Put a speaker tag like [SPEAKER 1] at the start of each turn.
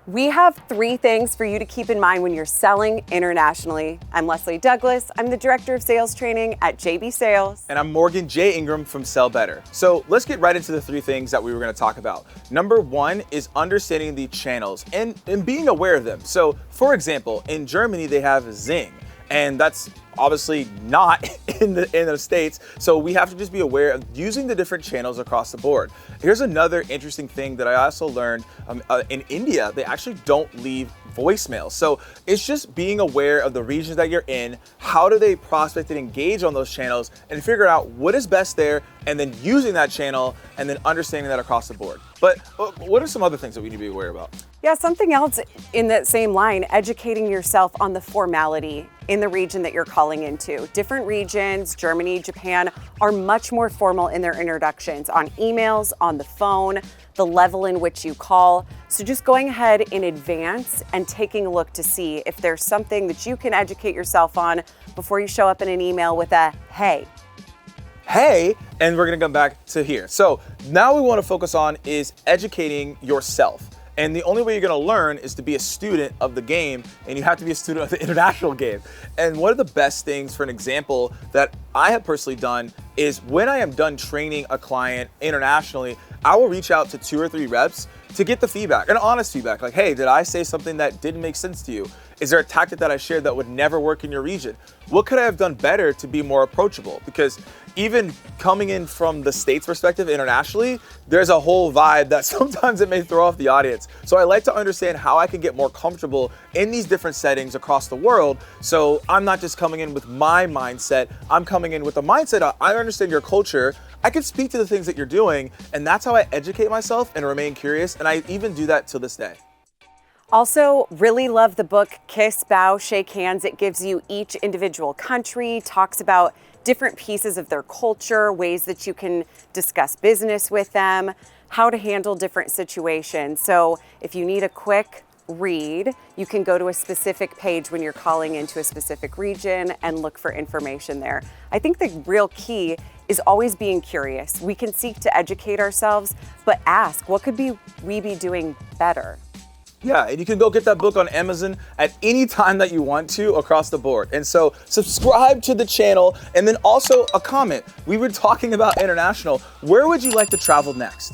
[SPEAKER 1] We have 3 things for you to keep in mind when you're selling internationally. I'm Leslie Douglas. I'm the Director of Sales Training at JB Sales.
[SPEAKER 2] And I'm Morgan J. Ingram from Sell Better. So let's get right into the 3 things that we were going to talk about. Number 1 is understanding the channels and being aware of them. So for example, in Germany, they have Zing, and that's obviously not in the States. So we have to just be aware of using the different channels across the board. Here's another interesting thing that I also learned in India. They actually don't leave voicemails. So it's just being aware of the regions that you're in, how do they prospect and engage on those channels, and figure out what is best there, and then using that channel and then understanding that across the board. But what are some other things that we need to be aware about?
[SPEAKER 1] Yeah, something else in that same line, educating yourself on the formality in the region that you're calling into. Different regions, Germany, Japan, are much more formal in their introductions on emails, on the phone, the level in which you call. So just going ahead in advance and taking a look to see if there's something that you can educate yourself on before you show up in an email with a hey.
[SPEAKER 2] Hey, and we're gonna come back to here. So now we wanna focus on is educating yourself. And the only way you're gonna learn is to be a student of the game, and you have to be a student of the international game. And one of the best things, for an example, that I have personally done is when I am done training a client internationally, I will reach out to 2 or 3 reps to get the feedback, an honest feedback, like, hey, did I say something that didn't make sense to you? Is there a tactic that I shared that would never work in your region? What could I have done better to be more approachable? Because even coming in from the States perspective internationally, there's a whole vibe that sometimes it may throw off the audience. So I like to understand how I can get more comfortable in these different settings across the world. So I'm not just coming in with my mindset, I'm coming in with a mindset of, I understand your culture, I can speak to the things that you're doing, and that's how I educate myself and remain curious, and I even do that to this day.
[SPEAKER 1] Also, really love the book Kiss, Bow, Shake Hands. It gives you each individual country, talks about different pieces of their culture, ways that you can discuss business with them, how to handle different situations. So if you need a quick read, you can go to a specific page when you're calling into a specific region and look for information there. I think the real key is always being curious. We can seek to educate ourselves, but ask, what could we be doing better?
[SPEAKER 2] Yeah, and you can go get that book on Amazon at any time that you want to across the board. And so subscribe to the channel, and then also a comment. We were talking about international. Where would you like to travel next?